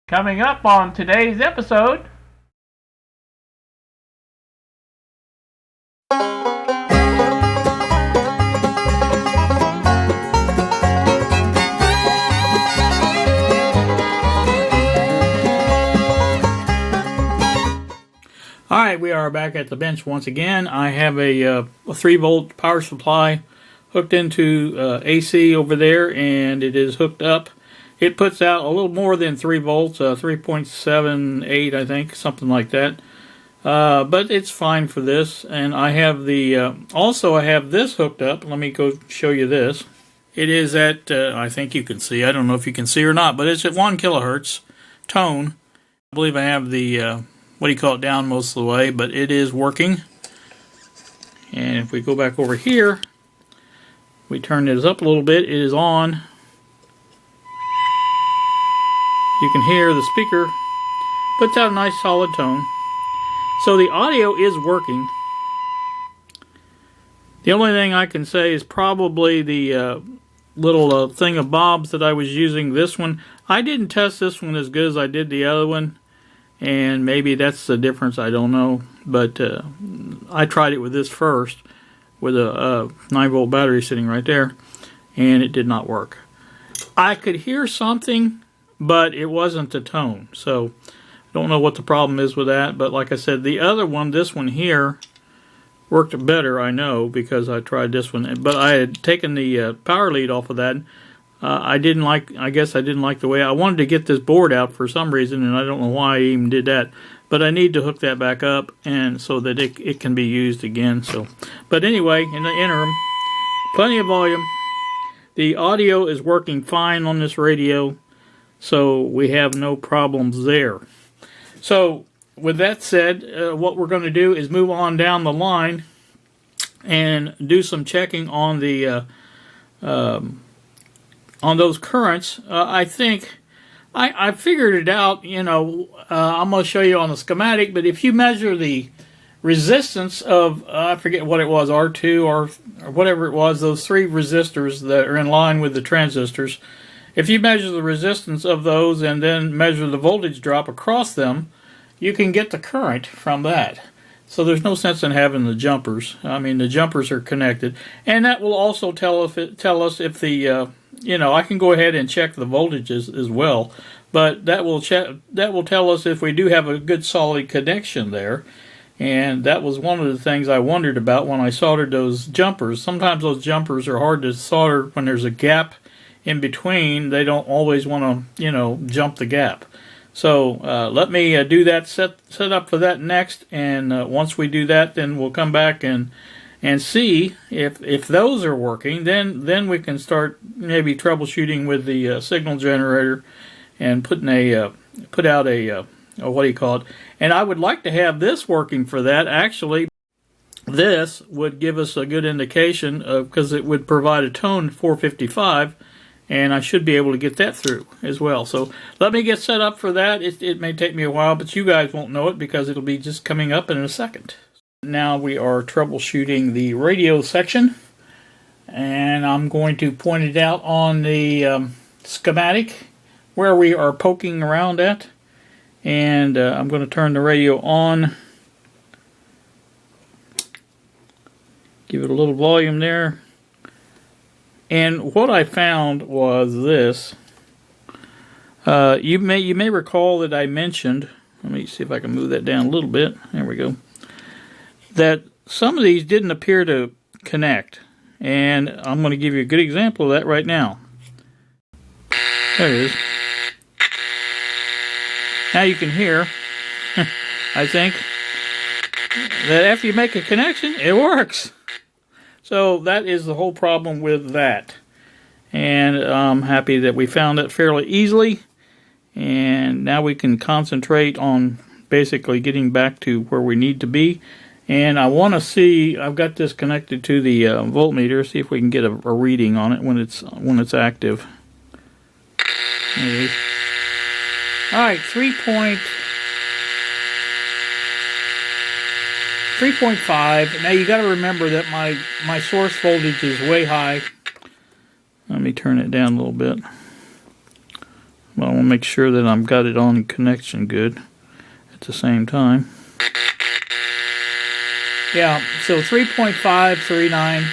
Coming up on today's episode. Alright, we are back at the bench once again. I have a 3-volt power supply hooked into AC over there, and it is hooked up. It puts out a little more than 3 volts, 3.78 I think, something like that. But it's fine for this. And I have the, also I have this hooked up. Let me go show you this. It is at, I think you can see, I don't know if you can see or not, but it's at 1 kilohertz tone. I believe I have the, what do you call it, down most of the way, but it is working. And if we go back over here, we turn this up a little bit, it is on. You can hear the speaker puts out a nice solid tone. So the audio is working. The only thing I can say is probably the little thing of bobs that I was using. This one, I didn't test this one as good as I did the other one, and maybe that's the difference, I don't know. But I tried it with this first, with a 9-volt battery sitting right there, and it did not work. I could hear something, but it wasn't the tone, so I don't know what the problem is with that. But like I said, the other one, this one here, worked better, I know, because I tried this one. But I had taken the power lead off of that. I guess I didn't like the way, I wanted to get this board out for some reason, and I don't know why I even did that. But I need to hook that back up, and so that it can be used again. So, but anyway, in the interim, plenty of volume. The audio is working fine on this radio, so we have no problems there. So with that said, what we're going to do is move on down the line and do some checking on the on those currents. I think I figured it out. You know, I'm going to show you on the schematic, but if you measure the resistance of I forget what it was, R2 or whatever it was, those 3 resistors that are in line with the transistors. If you measure the resistance of those and then measure the voltage drop across them, you can get the current from that. So there's no sense in having the jumpers. I mean, the jumpers are connected. And that will also tell us if the, you know, I can go ahead and check the voltages as well. But that will tell us if we do have a good solid connection there. And that was one of the things I wondered about when I soldered those jumpers. Sometimes those jumpers are hard to solder when there's a gap in between. They don't always want to, you know, jump the gap. So let me do that, set up for that next, and once we do that, then we'll come back and see if those are working. Then we can start maybe troubleshooting with the signal generator and put out a what do you call it? And I would like to have this working for that. Actually, this would give us a good indication because it would provide a tone 455. And I should be able to get that through as well. So let me get set up for that. It may take me a while, but you guys won't know it because it'll be just coming up in a second. Now we are troubleshooting the radio section. And I'm going to point it out on the schematic where we are poking around at. And I'm going to turn the radio on. Give it a little volume there. And what I found was this. You may recall that I mentioned, let me see if I can move that down a little bit. There we go. That some of these didn't appear to connect. And I'm going to give you a good example of that right now. There it is. Now you can hear, I think, that after you make a connection, it works. So that is the whole problem with that. And I'm happy that we found it fairly easily. And now we can concentrate on basically getting back to where we need to be. And I want to see, I've got this connected to the voltmeter, see if we can get a reading on it when it's active. There it is. Alright, 3.5. Now you got to remember that my source voltage is way high. Let me turn it down a little bit. Well, I want to make sure that I've got it on connection good at the same time. Yeah, so 3.539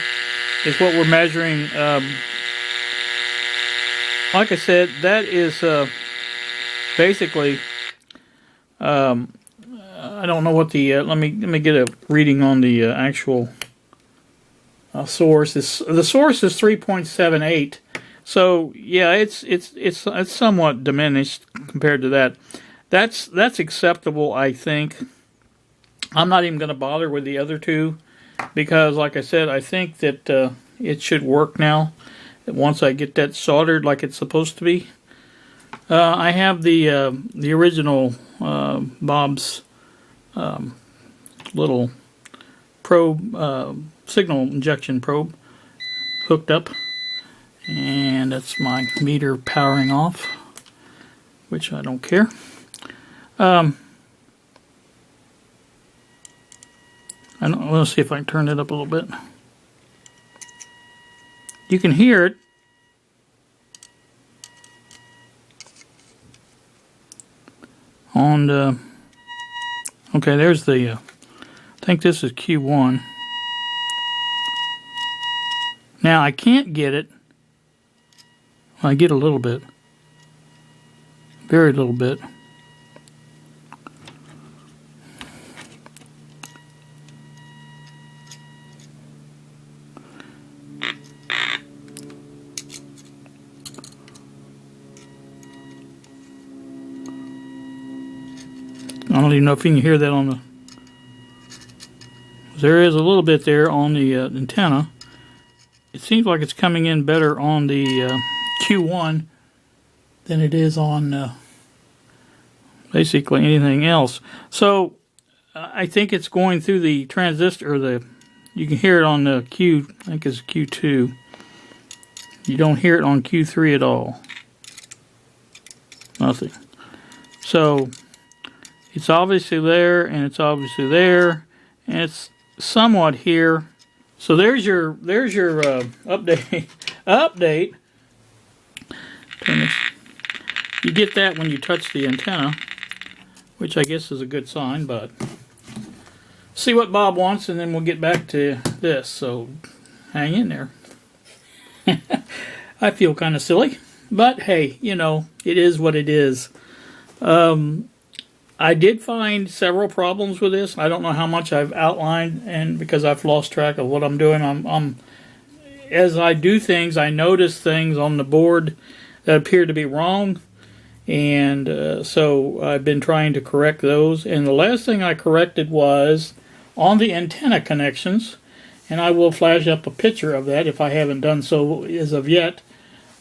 is what we're measuring. Like I said, that is basically. I don't know what the. Let me get a reading on the actual source. The source is 3.78. So yeah, it's somewhat diminished compared to that. That's acceptable, I think. I'm not even going to bother with the other two because, like I said, I think that it should work now. Once I get that soldered like it's supposed to be. I have the original Bob's little probe, signal injection probe, hooked up, and that's my meter powering off, which I don't care. Let's see if I can turn it up a little bit. You can hear it. On the, okay, there's the, I think this is Q1. Now I can't get it. Well, I get a little bit. Very little bit. I don't even know if you can hear that on the... There is a little bit there on the antenna. It seems like it's coming in better on the Q1 than it is on basically anything else. So I think it's going through the transistor, or you can hear it on the Q, I think it's Q2. You don't hear it on Q3 at all. Nothing. So it's obviously there, and it's obviously there, and it's somewhat here. So there's your update. Update. You get that when you touch the antenna, which I guess is a good sign. But see what Bob wants, and then we'll get back to this. So hang in there. I feel kind of silly, but hey, you know, it is what it is. I did find several problems with this. I don't know how much I've outlined, and because I've lost track of what I'm doing, as I do things, I notice things on the board that appear to be wrong, and so I've been trying to correct those. And the last thing I corrected was on the antenna connections, and I will flash up a picture of that if I haven't done so as of yet.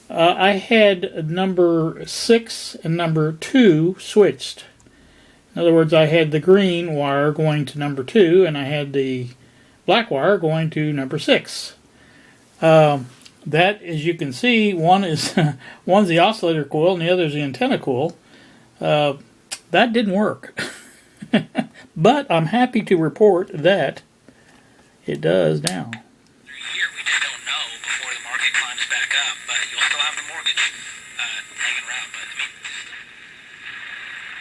I had number 6 and number 2 switched. In other words, I had the green wire going to number 2, and I had the black wire going to number 6. That, as you can see, one's the oscillator coil, and the other is the antenna coil. That didn't work. But I'm happy to report that it does now. We just don't know before the market climbs back up, but you'll still have the mortgage hanging around. But I mean,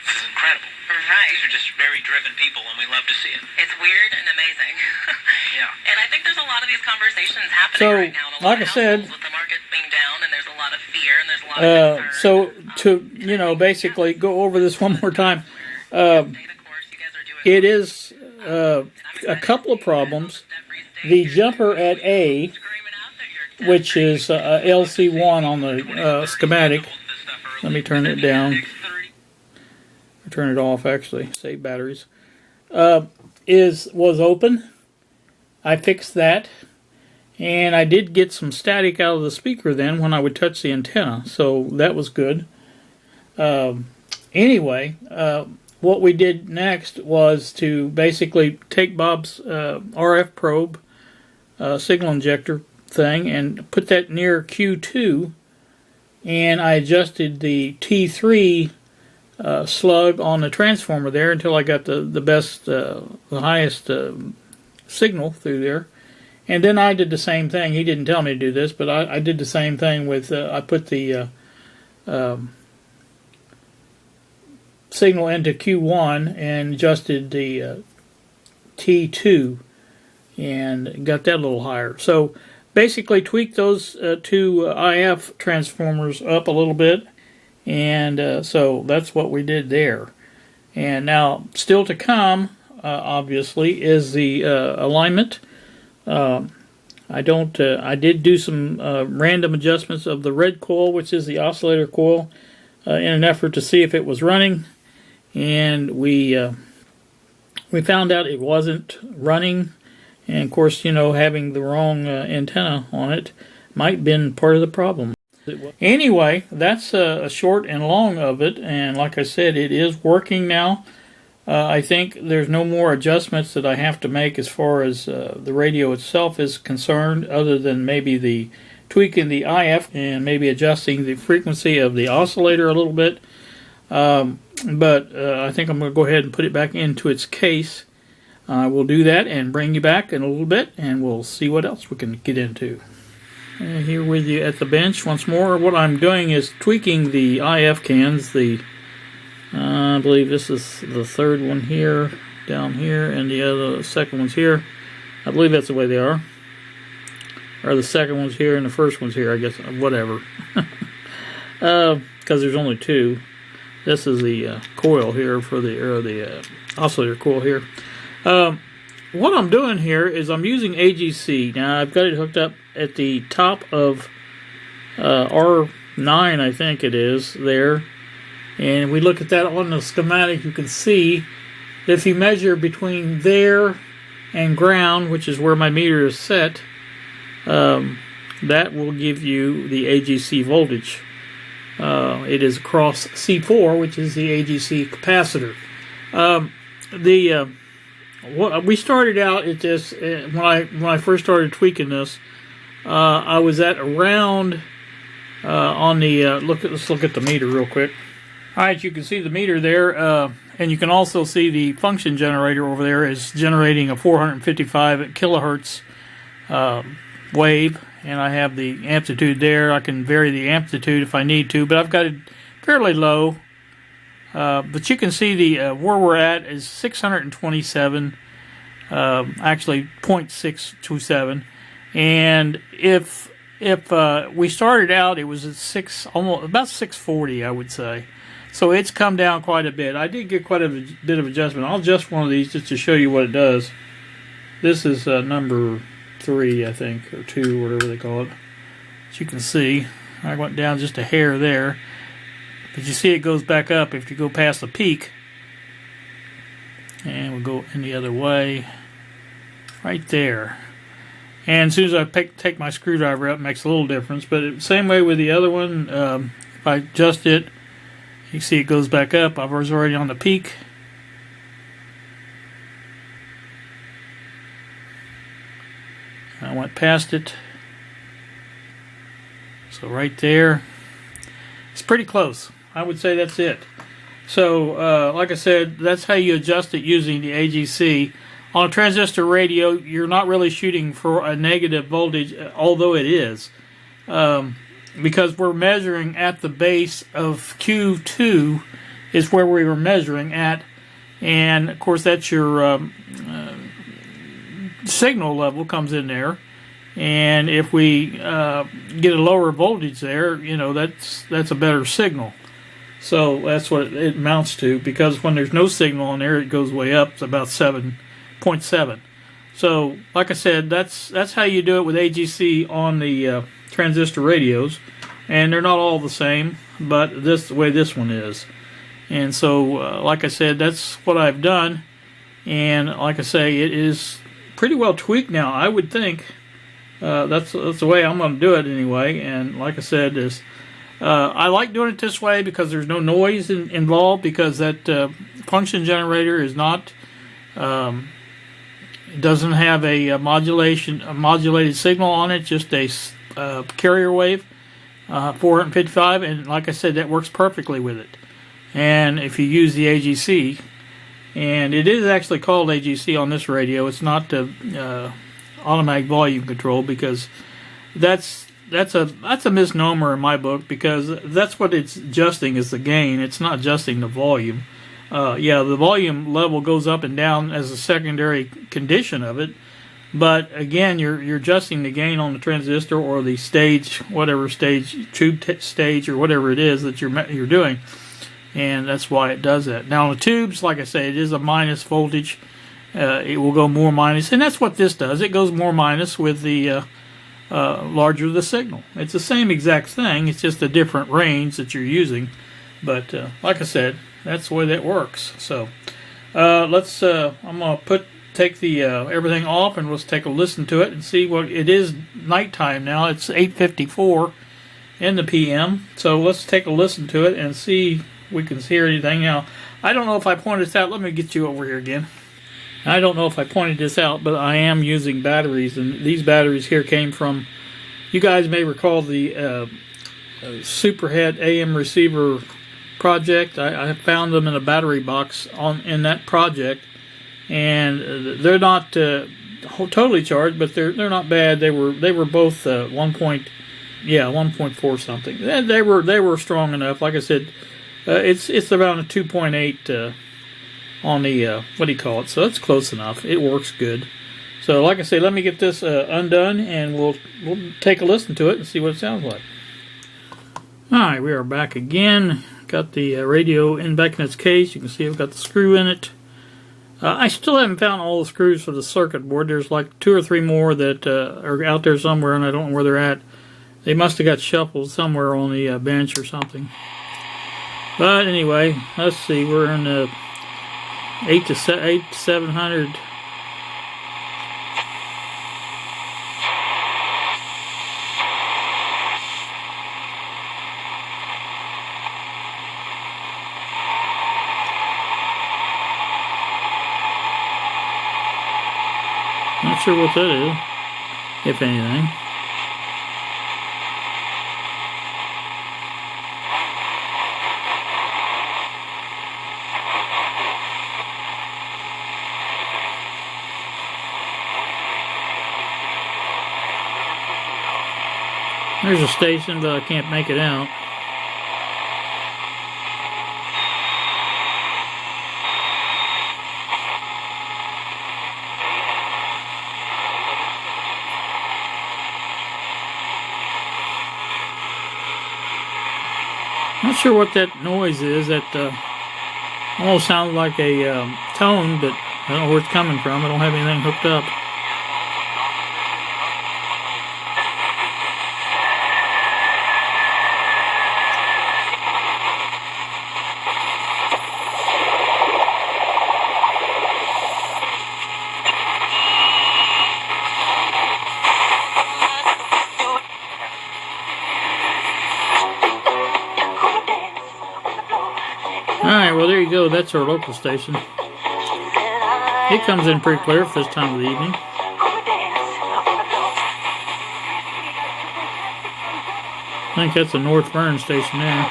this is incredible. Right. These are just very driven people, and we love to see it. It's weird and amazing. Yeah. And I think there's a lot of these conversations happening right now. And a lot like of I said, with the market being down, and there's a lot of fear, and there's a lot of concern. so to basically go over this one more time, it is a couple of problems. The jumper at A, which is LC1 on the schematic. Let me turn it down. Turn it off, actually. Save batteries. Was open. I fixed that. And I did get some static out of the speaker then when I would touch the antenna. So that was good. Anyway, what we did next was to basically take Bob's RF probe signal injector thing and put that near Q2, and I adjusted the T3 slug on the transformer there until I got the best, the highest signal through there. And then I did the same thing. He didn't tell me to do this, but I did the same thing with, I put the signal into Q1 and adjusted the T2 and got that a little higher. So basically tweaked those two IF transformers up a little bit, and so that's what we did there. And now still to come, obviously, is the alignment. I did do some random adjustments of the red coil, which is the oscillator coil, in an effort to see if it was running, and we found out it wasn't running. And of course, you know, having the wrong antenna on it might have been part of the problem. Anyway, that's a short and long of it, and like I said, it is working now. I think there's no more adjustments that I have to make as far as the radio itself is concerned, other than maybe the tweaking the IF and maybe adjusting the frequency of the oscillator a little bit. But I think I'm going to go ahead and put it back into its case. We'll do that and bring you back in a little bit, and we'll see what else we can get into. Here with you at the bench once more. What I'm doing is tweaking the IF cans. I believe this is the third one here, down here, and the second one's here. I believe that's the way they are. Or the second one's here and the first one's here, I guess. Whatever. Because there's only two. This is the coil here for the oscillator coil here. What I'm doing here is I'm using AGC. Now I've got it hooked up at the top of R9, I think it is, there. And we look at that on the schematic, you can see that if you measure between there and ground, which is where my meter is set, that will give you the AGC voltage. It is across C4, which is the AGC capacitor. We started out at this when I first started tweaking this. I was at around on the let's look at the meter real quick. All right, you can see the meter there, and you can also see the function generator over there is generating a 455 kilohertz wave, and I have the amplitude there. I can vary the amplitude if I need to, but I've got it fairly low. But you can see the where we're at is 627, actually 0.627, and if we started out, it was at almost about 640, I would say. So it's come down quite a bit. I did get quite a bit of adjustment. I'll adjust one of these just to show you what it does. This is number 3, I think, or 2, whatever they call it. As you can see, I went down just a hair there. But you see it goes back up if you go past the peak. And we'll go in the other way. Right there. And as soon as I take my screwdriver up, it makes a little difference. But same way with the other one. If I adjust it, you see it goes back up. I was already on the peak. I went past it. So right there. It's pretty close. I would say that's it. So, like I said, that's how you adjust it using the AGC. On a transistor radio, you're not really shooting for a negative voltage, although it is. Because we're measuring at the base of Q2 is where we were measuring at. And, of course, that's your signal level comes in there. And if we get a lower voltage there, you know, that's a better signal. So that's what it amounts to, because when there's no signal on there, it goes way up to about 7.7. So, like I said, that's how you do it with AGC on the transistor radios, and they're not all the same, but this the way this one is. And so, like I said, that's what I've done, and like I say, it is pretty well tweaked now, I would think. That's the way I'm going to do it anyway. And like I said, I like doing it this way because there's no noise involved, because that function generator is not doesn't have a modulated signal on it, just a carrier wave, 455, and like I said, that works perfectly with it. And if you use the AGC, and it is actually called AGC on this radio, it's not the automatic volume control, because that's a misnomer in my book, because that's what it's adjusting is the gain. It's not adjusting the volume. yeah, the volume level goes up and down as a secondary condition of it. But again, you're adjusting the gain on the transistor or the stage, whatever stage, tube stage or whatever it is that you're doing, and that's why it does that. Now on the tubes, like I say, it is a minus voltage. It will go more minus, and that's what this does. It goes more minus with the larger the signal. It's the same exact thing. It's just a different range that you're using. But like I said, that's the way that works. So let's. I'm gonna take the everything off, and let's take a listen to it and see what it is. Nighttime now. It's 8:54 in the PM. So let's take a listen to it and see if we can hear anything. Now, I don't know if I pointed this out. Let me get you over here again. I don't know if I pointed this out, but I am using batteries, and these batteries here came from, you guys may recall the Superhead AM receiver project. I found them in a battery box in that project, and they're not totally charged, but they're not bad. They were both 1.4 something. They were strong enough. Like I said, it's around a 2.8. On the, what do you call it? So it's close enough. It works good. So like I say, let me get this undone, and we'll take a listen to it and see what it sounds like. Alright, we are back again. Got the radio back in its case. You can see I've got the screw in it. I still haven't found all the screws for the circuit board. There's like 2 or 3 more that are out there somewhere, and I don't know where they're at. They must have got shuffled somewhere on the bench or something. But anyway, let's see. We're in the 8 to 700. Not sure what that is, if anything. There's a station, but I can't make it out. Not sure what that noise is. That almost sounds like a tone, but I don't know where it's coming from. I don't have anything hooked up. Alright, well there you go, that's our local station. It comes in pretty clear for this time of the evening. I think that's a North Burn station there.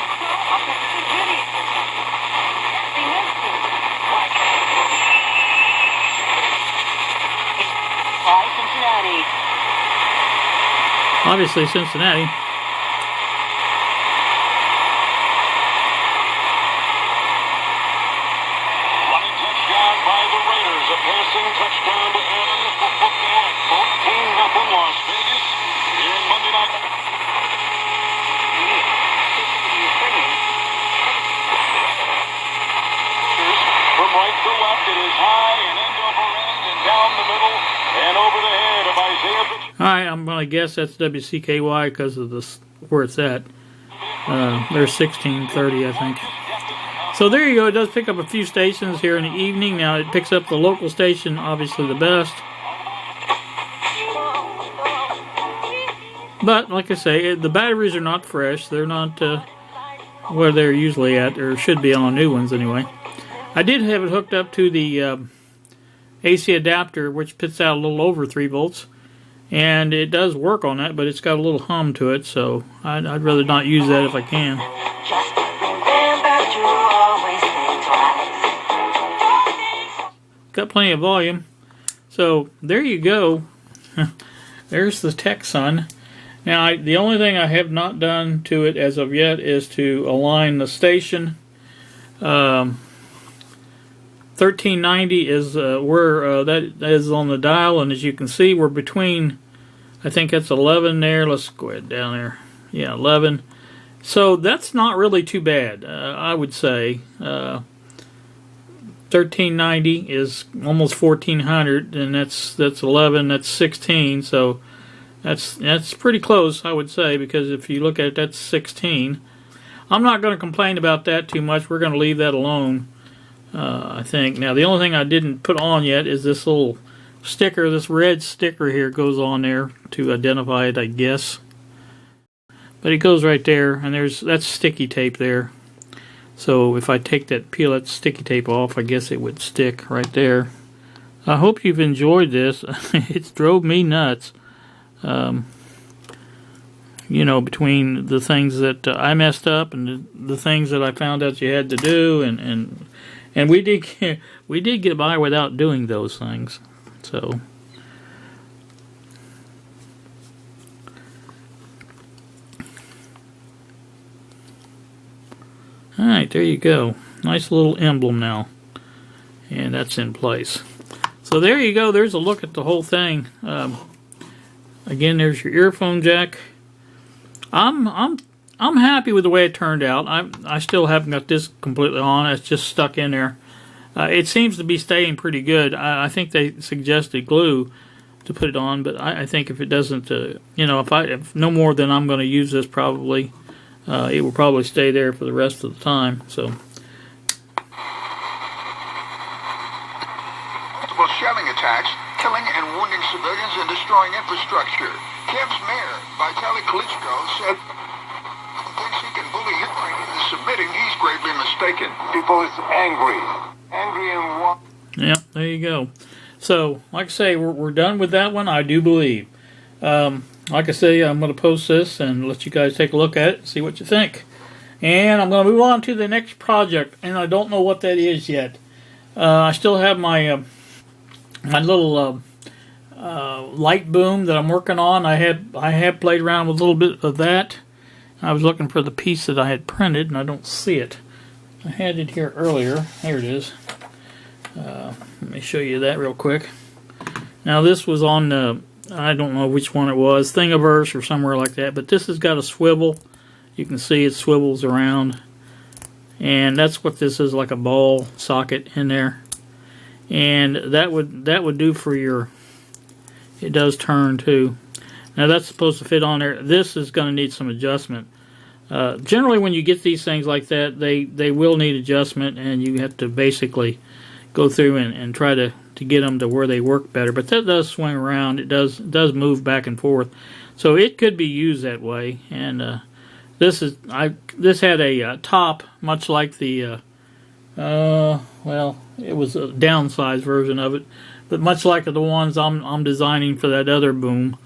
Obviously Cincinnati. Touchdown to Allen for football at 14-0 Las Vegas here in Monday Night. From right to left, it is high and end over end and down the middle and over the head of Isaiah. Alright, I'm going to guess that's WCKY because of this where it's at. There's 1630, I think. So there you go. It does pick up a few stations here in the evening. Now it picks up the local station, obviously the best. But like I say, the batteries are not fresh. They're not where they're usually at, or should be on new ones anyway. I did have it hooked up to the AC adapter, which puts out a little over 3 volts. And it does work on that, but it's got a little hum to it, so I'd rather not use that if I can. Got plenty of volume. So there you go. There's the Tecsun. Now the only thing I have not done to it as of yet is to align the station. 1390 is where that is on the dial, and as you can see, we're between, I think that's 11 there. Let's go ahead down there. Yeah, 11. So that's not really too bad, I would say. 1390 is almost 1400, and that's 11. That's 16. So that's pretty close, I would say, because if you look at it, that's 16. I'm not going to complain about that too much. We're going to leave that alone, I think. Now, the only thing I didn't put on yet is this little sticker. This red sticker here goes on there to identify it, I guess. But it goes right there, and that's sticky tape there. So if I take peel that sticky tape off, I guess it would stick right there. I hope you've enjoyed this. It's drove me nuts. You know, between the things that I messed up and the things that I found out you had to do, and we did get by without doing those things. So. Alright, there you go. Nice little emblem now. And that's in place. So there you go. There's a look at the whole thing. Again, there's your earphone jack. I'm happy with the way it turned out. I still haven't got this completely on. It's just stuck in there. It seems to be staying pretty good. I think they suggested glue to put it on, but I think if it doesn't, you know, if no more than I'm going to use this probably, it will probably stay there for the rest of the time. So. Multiple shelling attacks, killing and wounding civilians and destroying infrastructure. Kiev's mayor, Vitaly Klitschko, said he thinks he can bully Ukraine into submitting. He's gravely mistaken. People is angry. Angry and what? Yeah, there you go. So, like I say, we're done with that one, I do believe. Like I say, I'm going to post this and let you guys take a look at it and see what you think. And I'm going to move on to the next project, and I don't know what that is yet. I still have my my little light boom that I'm working on. I have played around with a little bit of that. I was looking for the piece that I had printed, and I don't see it. I had it here earlier. Here it is. Let me show you that real quick. Now this was on the, I don't know which one it was, Thingiverse or somewhere like that, but this has got a swivel. You can see it swivels around, and that's what this is, like a ball socket in there. And that would do for your, it does turn too. Now that's supposed to fit on there. This is going to need some adjustment. Generally when you get these things like that, they will need adjustment, and you have to basically go through and try to get them to where they work better. But that does swing around. It does move back and forth. So it could be used that way. And this had a top much like the well, it was a downsized version of it, but much like the ones I'm designing for that other boom.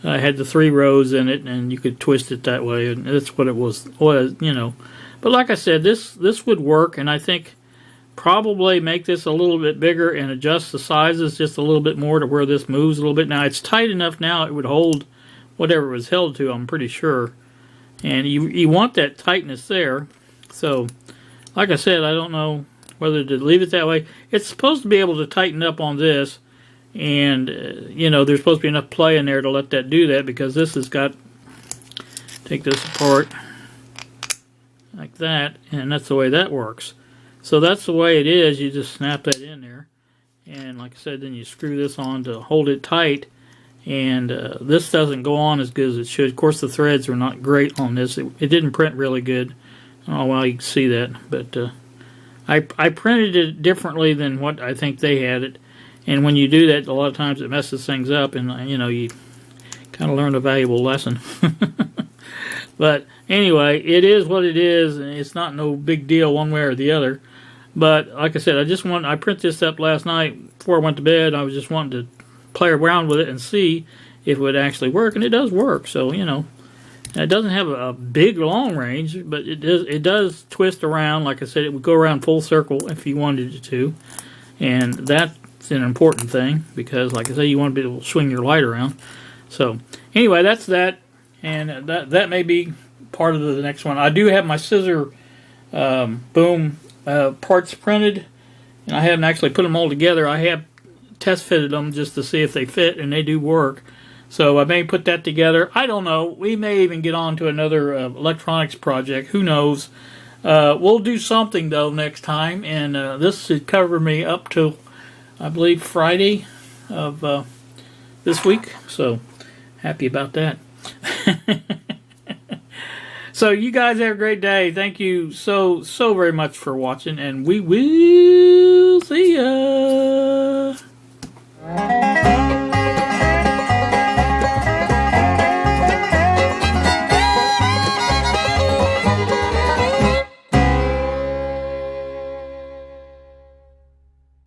I had the 3 rows in it, and you could twist it that way, and that's what it was, you know. But like I said, this would work, and I think probably make this a little bit bigger and adjust the sizes just a little bit more to where this moves a little bit. Now it's tight enough now it would hold whatever it was held to, I'm pretty sure. And you want that tightness there. So, like I said, I don't know whether to leave it that way. It's supposed to be able to tighten up on this. And, you know, there's supposed to be enough play in there to let that do that, because this has got, take this apart like that, and that's the way that works. So that's the way it is. You just snap that in there, and like I said, then you screw this on to hold it tight, and this doesn't go on as good as it should. Of course, the threads are not great on this. It didn't print really good. I don't know why you can see that, but I printed it differently than what I think they had it. And when you do that, a lot of times it messes things up, and you know, you kind of learn a valuable lesson. But anyway, it is what it is, and it's not no big deal one way or the other. But like I said, I printed this up last night before I went to bed. I was just wanting to play around with it and see if it would actually work, and it does work. So, you know, it doesn't have a big long range, but it does twist around. Like I said, it would go around full circle if you wanted it to, and that's an important thing, because like I say, you want to be able to swing your light around. So anyway, that's that, and that may be part of the next one. I do have my scissor boom parts printed, and I haven't actually put them all together. I have test fitted them just to see if they fit, and they do work. So I may put that together. I don't know. We may even get on to another electronics project. Who knows? We'll do something, though, next time. And this should cover me up to, I believe, Friday of this week. So happy about that. So you guys have a great day. Thank you so very much for watching. And we will see ya.